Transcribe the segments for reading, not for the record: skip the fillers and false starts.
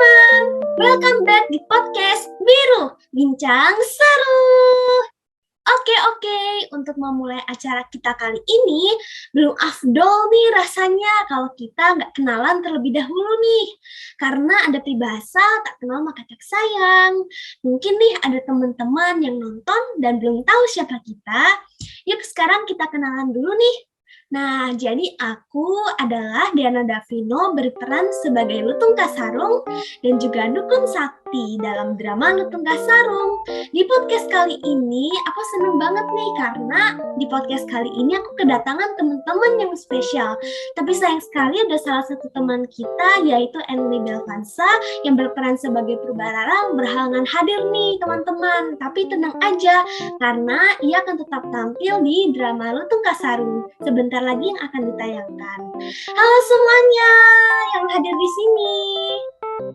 teman-teman, welcome back di podcast Biru Bincang Seru. Oke, untuk memulai acara kita kali ini, belum afdol nih rasanya kalau kita nggak kenalan terlebih dahulu nih. Karena ada peribahasa tak kenal maka tak sayang. Mungkin nih ada teman-teman yang nonton dan belum tahu siapa kita. Yuk sekarang kita kenalan dulu nih. Nah, jadi aku adalah Diana Davino berperan sebagai Lutung Kasarung dan juga Dukun Sakti dalam drama Lutung Kasarung. Di podcast kali ini aku seneng banget nih karena di podcast kali ini aku kedatangan teman-teman yang spesial. Tapi sayang sekali ada salah satu teman kita yaitu Emily Belvansa yang berperan sebagai Purbarara berhalangan hadir nih teman-teman. Tapi tenang aja karena ia akan tetap tampil di drama Lutung Kasarung sebentar lagi yang akan ditayangkan. Halo semuanya yang hadir di sini.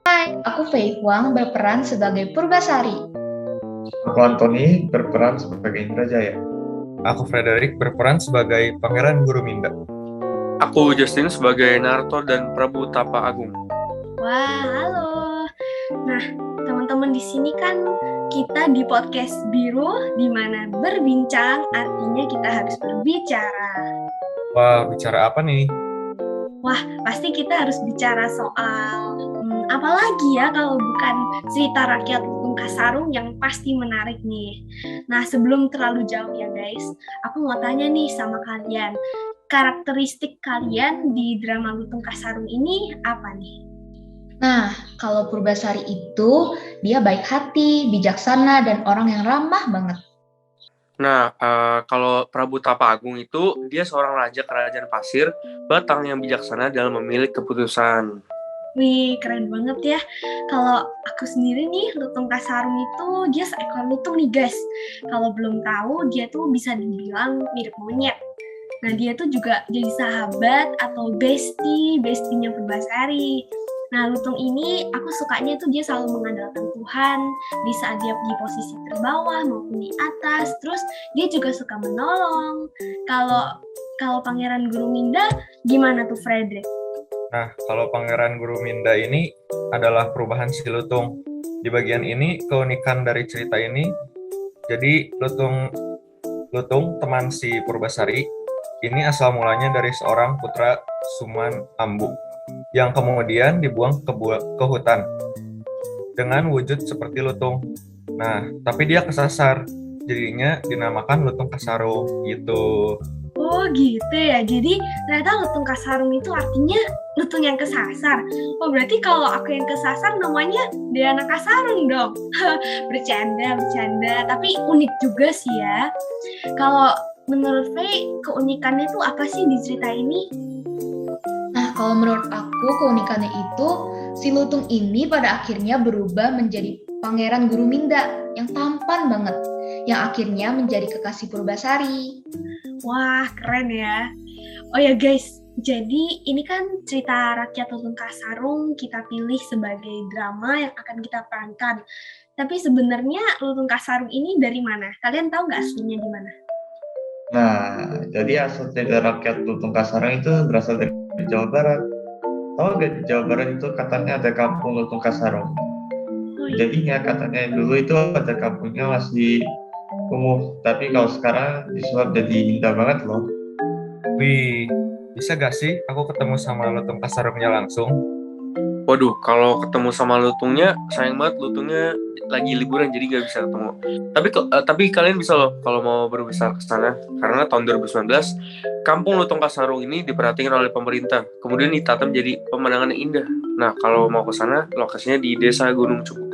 Hai, aku Fei Huang berperan sebagai Purbasari. Aku Anthony berperan sebagai Indrajaya. Aku Frederick berperan sebagai Pangeran Guru Minda. Aku Justin sebagai Naruto dan Prabu Tapa Agung. Wah, halo. Nah, teman-teman di sini kan kita di podcast Biru di mana berbincang artinya kita harus berbicara. Wah, bicara apa nih? Wah, pasti kita harus bicara soal apalagi ya kalau bukan cerita rakyat Lutung Kasarung yang pasti menarik nih. Nah, sebelum terlalu jauh ya guys, aku mau tanya nih sama kalian. Karakteristik kalian di drama Lutung Kasarung ini apa nih? Nah, kalau Purbasari itu dia baik hati, bijaksana, dan orang yang ramah banget. Nah, kalau Prabu Tapa Agung itu dia seorang raja kerajaan pasir, batang yang bijaksana dalam memilih keputusan. Wih, keren banget ya. Kalau aku sendiri nih, Lutung Kasarung itu dia seekor lutung nih guys. Kalau belum tahu, dia tuh bisa dibilang mirip monyet. Nah, dia tuh juga jadi sahabat atau bestinya Purbasari. Nah, lutung ini aku sukanya tuh dia selalu mengandalkan Tuhan di saat dia di posisi terbawah maupun di atas. Terus dia juga suka menolong. Kalau Pangeran Guru Minda gimana tuh Frederick? Nah, kalau Pangeran Guru Minda ini adalah perubahan si Lutung. Di bagian ini keunikan dari cerita ini, jadi Lutung teman si Purbasari ini asal mulanya dari seorang putra Suman Ambu yang kemudian dibuang ke hutan dengan wujud seperti lutung. Nah, tapi dia kesasar, jadinya dinamakan Lutung Kasarung gitu. Oh gitu ya, jadi ternyata Lutung Kasarung itu artinya lutung yang kesasar. Oh berarti kalau aku yang kesasar namanya Diana Kasarung dong. bercanda, tapi unik juga sih ya. Kalau menurut Faye, keunikannya itu apa sih di cerita ini? Nah, kalau menurut aku keunikannya itu, si lutung ini pada akhirnya berubah menjadi Pangeran Guru Minda yang tampan banget, yang akhirnya menjadi kekasih Purbasari. Wah, keren ya. Oh ya guys, jadi ini kan cerita rakyat Lutung Kasarung kita pilih sebagai drama yang akan kita perankan. Tapi sebenarnya Lutung Kasarung ini dari mana? Kalian tahu nggak aslinya di mana? Nah, jadi asal cerita rakyat Lutung Kasarung itu berasal dari Jawa Barat. Tahu nggak di Jawa Barat itu katanya ada kampung Lutung Kasarung. Jadinya katanya dulu itu ada kampungnya masih kumuh, tapi kalau sekarang disulap jadi indah banget loh. Wih, bisa gak sih aku ketemu sama Lutung Kasarungnya langsung? Waduh, kalau ketemu sama lutungnya, sayang banget lutungnya lagi liburan jadi nggak bisa ketemu. Tapi kalian bisa loh kalau mau berwisata ke sana, karena tahun 2019 Kampung Lutung Kasarung ini diperhatikan oleh pemerintah, kemudian ditata menjadi pemandangan yang indah. Nah, kalau mau ke sana, lokasinya di Desa Gunung Cukup.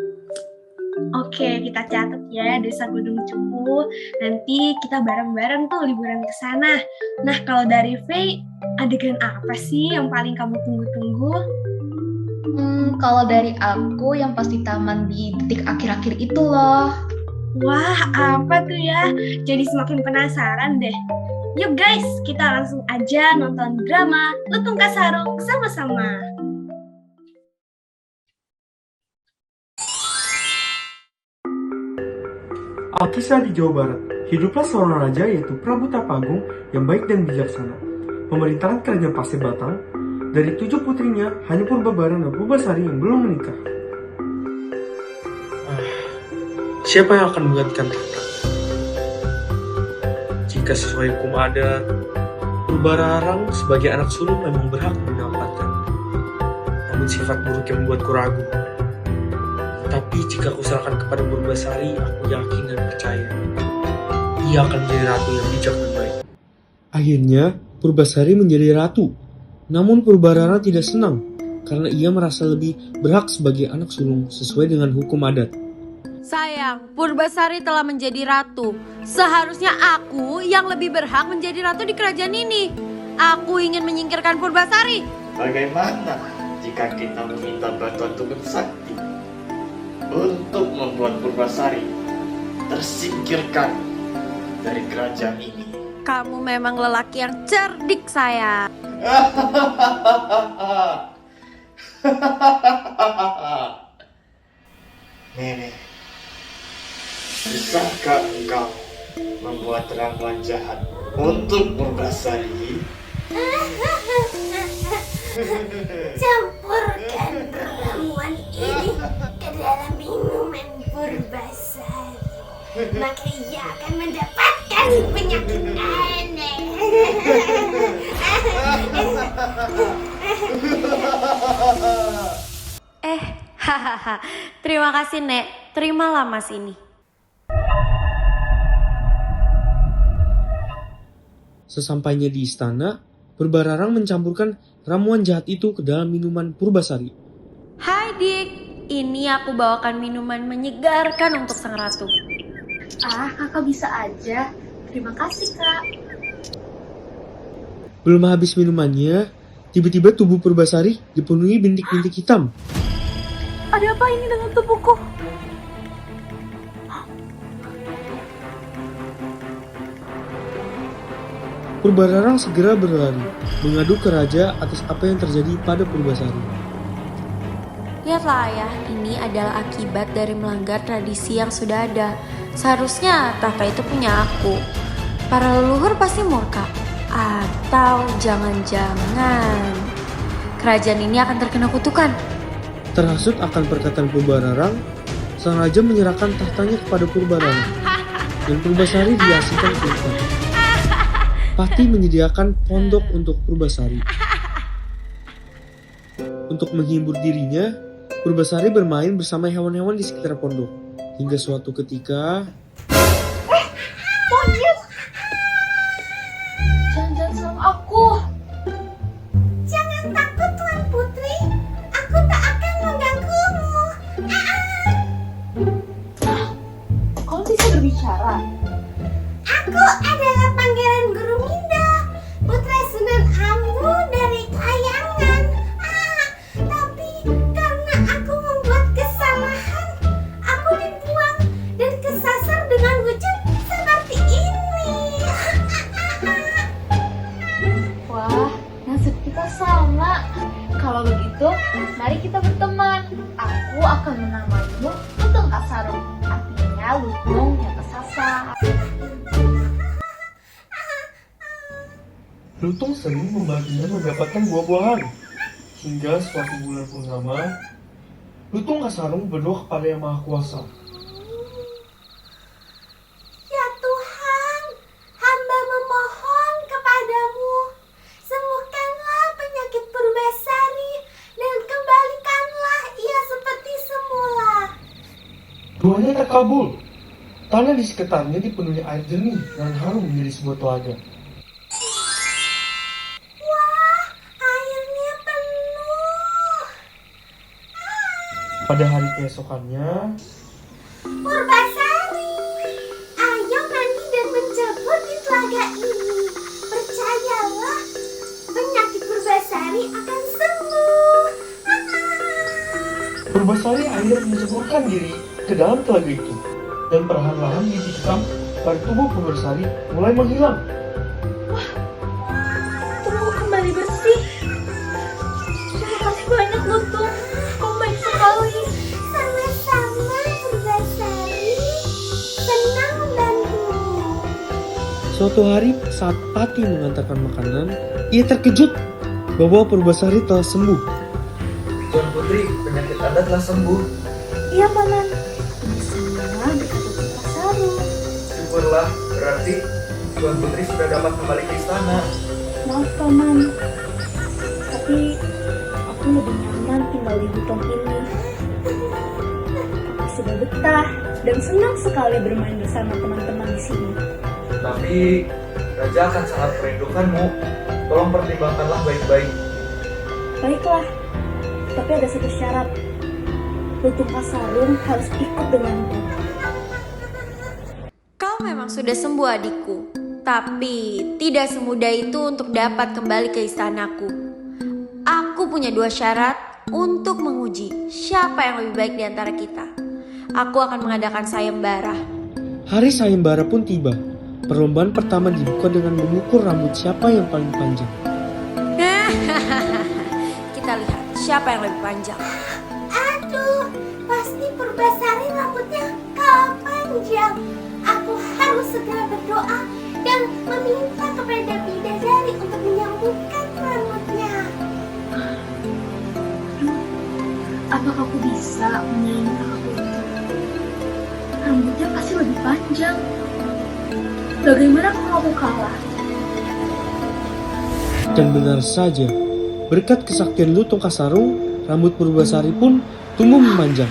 Oke, kita catat ya Desa Gunung Cukup. Nanti kita bareng-bareng tuh liburan ke sana. Nah, kalau dari Faye, adegan apa sih yang paling kamu tunggu-tunggu? Kalau dari aku yang pasti taman di detik akhir-akhir itu loh. Wah, apa tuh ya? Jadi semakin penasaran deh. Yuk guys, kita langsung aja nonton drama Lutung Kasarung sama-sama. Alkisah di Jawa Barat, hiduplah seorang raja yaitu Prabu Tapa Agung yang baik dan bijaksana. Pemerintahan kerajaan Pasir Batang, dari 7 putrinya hanya Purbabara dan Purbasari yang belum menikah. siapa yang akan menggantikan tahta? Jika sesuai hukum adat, Purbararang sebagai anak sulung memang berhak mendapatkan. Namun sifat buruknya membuatku ragu. Tapi jika aku serahkan kepada Purbasari, aku yakin dan percaya ia akan menjadi ratu yang bijak dan baik. Akhirnya, Purbasari menjadi ratu. Namun Purbararang tidak senang karena ia merasa lebih berhak sebagai anak sulung sesuai dengan hukum adat. Sayang, Purbasari telah menjadi ratu. Seharusnya aku yang lebih berhak menjadi ratu di kerajaan ini. Aku ingin menyingkirkan Purbasari. Bagaimana jika kita meminta bantuan Dukun Sakti untuk membuat Purbasari tersingkirkan dari kerajaan ini? Kamu memang lelaki yang cerdik, sayang. Nenek, bisakah engkau membuat ramuan jahat untuk Purbasari? Campurkan ramuan ini ke dalam minuman Purbasari, maka ia akan mendapatkan penyakit aneh. Hahaha. Terima kasih, Nek. Terimalah Mas ini. Sesampainya di istana, Purbararang mencampurkan ramuan jahat itu ke dalam minuman Purbasari. Hai, Dik. Ini aku bawakan minuman menyegarkan untuk sang ratu. Kakak bisa aja. Terima kasih, Kak. Belum habis minumannya, tiba-tiba tubuh Purbasari dipenuhi bintik-bintik hitam. Ada apa ini dengan tubuhku? Purbararang segera berlari, mengadu ke raja atas apa yang terjadi pada Purbasari. Lihatlah, Ayah, ini adalah akibat dari melanggar tradisi yang sudah ada. Seharusnya tahta itu punya aku. Para leluhur pasti murka. Atau jangan-jangan kerajaan ini akan terkena kutukan. Terhasut akan perkataan Purbararang, sang raja menyerahkan tahtanya kepada Purbararang, dan Purbasari diasihkan ke istana. Pati menyediakan pondok untuk Purbasari. Untuk menghibur dirinya, Purbasari bermain bersama hewan-hewan di sekitar pondok. Hingga suatu ketika... Jangan sama aku. Jangan takut, Tuan Putri. Aku tak akan mengganggumu. Kau bisa berbicara. Aku adalah Pangeran Guruminda, putra Sunan Ambu dari Kayangan. Tapi karena aku membuat kesalahan, aku dibuang dan kesasar dengan wujud seperti ini. Wah, nasib kita sama. Kalau begitu, mari kita berteman. Aku akan menamaimu Lutung Kasarung. Artinya lutung yang kesasar. Lutung sering membantunya mendapatkan buah-buahan. Hingga suatu bulan purnama, Lutung Kasarung berdoa kepada Yang Maha Kuasa. Ya Tuhan, hamba memohon kepadamu, sembuhkanlah penyakit Purbasari dan kembalikanlah ia seperti semula. Doanya terkabul. Tanah di sekitarnya dipenuhi air jernih dan harum menjadi sebuah telaga. Wah, airnya penuh. Pada hari keesokannya, Purbasari, ayo mandi dan mencebur di telaga ini. Percayalah, penyakit Purbasari akan sembuh. Purbasari akhirnya menceburkan diri ke dalam telaga itu. Dan perlahan-lahan biji hitam pada tubuh Purbasari mulai menghilang. Tubuhku kembali bersih. Terima kasih banyak, Lutung. Kau baik sekali. Sama-sama, Purbasari. Senang membantumu. Suatu hari saat Pati mengantarkan makanan, ia terkejut bahwa Purbasari telah sembuh. Tuan Putri, penyakit Anda telah sembuh. Iya, Paman. Ini semua berkat Syukurlah, berarti Tuan Putri sudah dapat kembali ke istana. Maaf Paman, tapi aku lebih nyaman tinggal di hutan ini. Aku sudah betah dan senang sekali bermain bersama teman-teman di sini. Tapi Raja akan sangat merindukanmu. Tolong pertimbangkanlah baik-baik. Baiklah, tapi ada satu syarat. Lutung Kasarung harus ikut denganku. Kau memang sudah sembuh adikku, tapi tidak semudah itu untuk dapat kembali ke istanaku. Aku punya 2 syarat untuk menguji siapa yang lebih baik di antara kita. Aku akan mengadakan sayembara. Hari sayembara pun tiba. Perlombaan pertama dibuka dengan mengukur rambut siapa yang paling panjang. Kita lihat siapa yang lebih panjang. Aduh, pasti Purbasari rambutnya kalah panjang. Aku harus segera berdoa dan meminta kepada bidadari untuk menyambutkan rambutnya. Apakah aku bisa menyaingi kakakku itu? Rambutnya pasti lebih panjang. Bagaimana kalau aku kalah? Dan benar saja, berkat kesaktian Lutung Kasarung, rambut Purbasari pun tumbuh memanjang.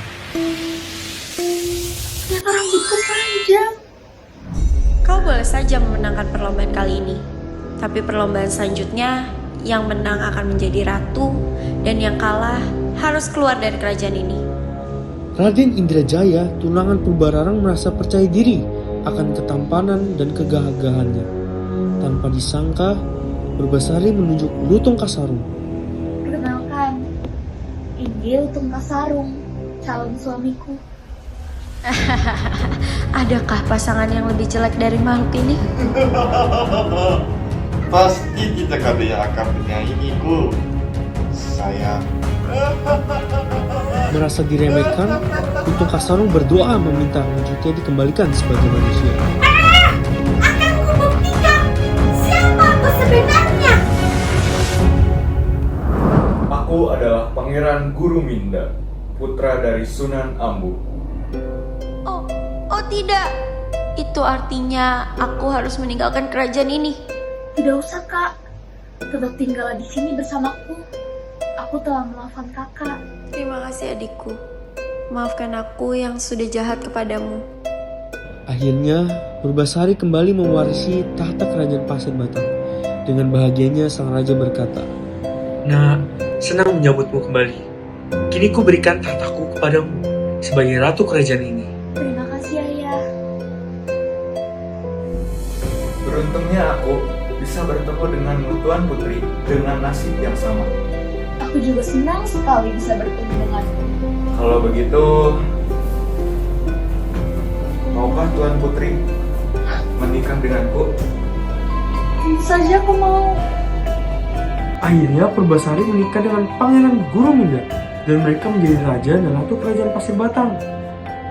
Ternyata rambutku panjang. Kau boleh saja memenangkan perlombaan kali ini, tapi perlombaan selanjutnya yang menang akan menjadi ratu dan yang kalah harus keluar dari kerajaan ini. Raden Indrajaya, tunangan Purbararang, merasa percaya diri akan ketampanan dan kegagahannya. Tanpa disangka, Purbasari menunjuk Lutung Kasarung. Perkenalkan, ini Lutung Kasarung, calon suamiku. Adakah pasangan yang lebih jelek dari makhluk ini? Pasti tidak ada yang akan menyaingiku. Sayang. Merasa diremehkan, Lutung Kasarung berdoa meminta wujudnya dikembalikan sebagai manusia. Akan kubuktikan siapa aku sebenarnya. Aku adalah Pangeran Guruminda, putra dari Sunan Ambu. Oh tidak, itu artinya aku harus meninggalkan kerajaan ini. Tidak usah kak, tetap tinggal di sini bersamaku. Aku telah memaafkan kakak. Terima kasih adikku, maafkan aku yang sudah jahat kepadamu. Akhirnya, Purbasari kembali mewarisi tahta kerajaan Pasir Batang. Dengan bahagianya, sang raja berkata, "Nak, senang menyambutmu kembali. Kini ku berikan tahtaku kepadamu sebagai ratu kerajaan ini." Terima kasih ayah. Beruntungnya aku bisa bertemu dengan Tuan Putri dengan nasib yang sama. Aku juga senang sekali bisa bertemu denganmu. Kalau begitu, maukah Tuan Putri menikah denganku? Tentu saja aku mau. Akhirnya Purbasari menikah dengan Pangeran Guruminda dan mereka menjadi raja dan ratu kerajaan Pasir Batang.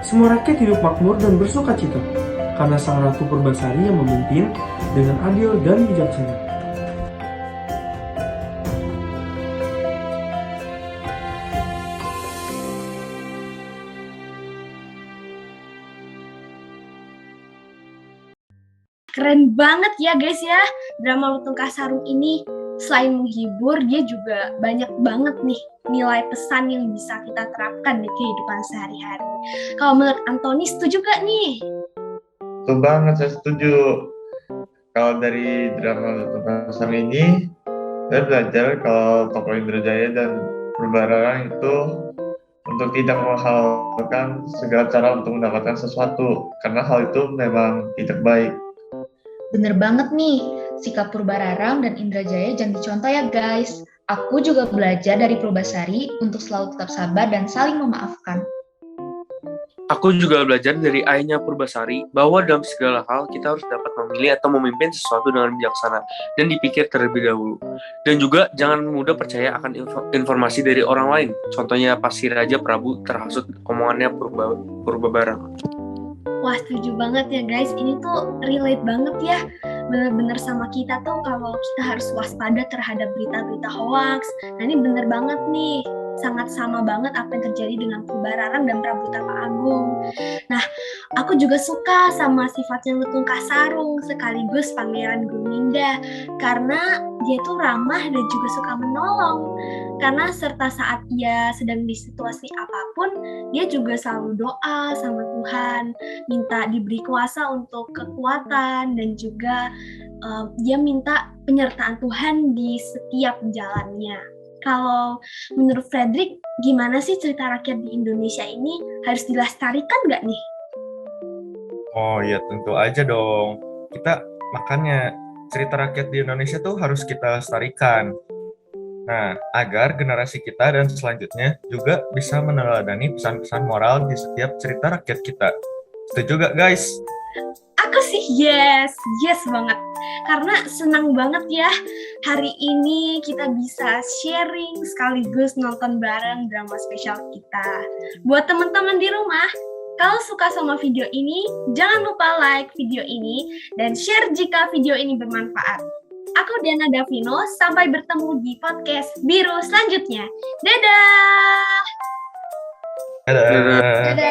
Semua rakyat hidup makmur dan bersuka cita karena sang ratu Purbasari yang memimpin dengan adil dan bijaksana. Keren banget ya guys ya, drama Lutung Kasarung ini. Selain menghibur, dia juga banyak banget nih nilai pesan yang bisa kita terapkan di kehidupan sehari-hari. Kalau menurut Antoni, setuju gak nih? Betul banget, saya setuju. Kalau dari drama Lutung Kasarung ini, saya belajar kalau tokoh Indrajaya dan Purbararang itu untuk tidak menghalalkan segala cara untuk mendapatkan sesuatu, karena hal itu memang tidak baik. Bener banget nih, sikap Purbararang dan Indrajaya jangan dicontoh ya guys. Aku juga belajar dari Purbasari untuk selalu tetap sabar dan saling memaafkan. Aku juga belajar dari ayahnya Purbasari bahwa dalam segala hal kita harus dapat memilih atau memimpin sesuatu dengan bijaksana dan dipikir terlebih dahulu. Dan juga jangan mudah percaya akan informasi dari orang lain. Contohnya pas si Raja Prabu terhasut omongannya Purbabarang. Wah, setuju banget ya guys. Ini tuh relate banget ya. bener-bener sama kita tuh kalau kita harus waspada terhadap berita-berita hoax. Nah ini bener banget nih, sangat sama banget apa yang terjadi dengan Purbararang dan Prabu Tapa Agung. Nah, aku juga suka sama sifatnya Lutung Kasarung sekaligus Pangeran Guruminda karena dia tuh ramah dan juga suka menolong. Karena serta saat ia sedang di situasi apapun, dia juga selalu doa sama Tuhan, minta diberi kuasa untuk kekuatan dan juga dia minta penyertaan Tuhan di setiap jalannya. Kalau menurut Frederick, gimana sih cerita rakyat di Indonesia ini harus dilestarikan nggak nih? Oh ya tentu aja dong. Makanya cerita rakyat di Indonesia tuh harus kita lestarikan. Nah, agar generasi kita dan selanjutnya juga bisa meneladani pesan-pesan moral di setiap cerita rakyat kita. Setuju gak guys? Aku sih yes banget. Karena senang banget ya hari ini kita bisa sharing sekaligus nonton bareng drama spesial kita. Buat teman-teman di rumah, kalau suka sama video ini, jangan lupa like video ini dan share jika video ini bermanfaat. Aku Diana Davino, sampai bertemu di podcast Biru selanjutnya. Dadah! Dadah. Dadah.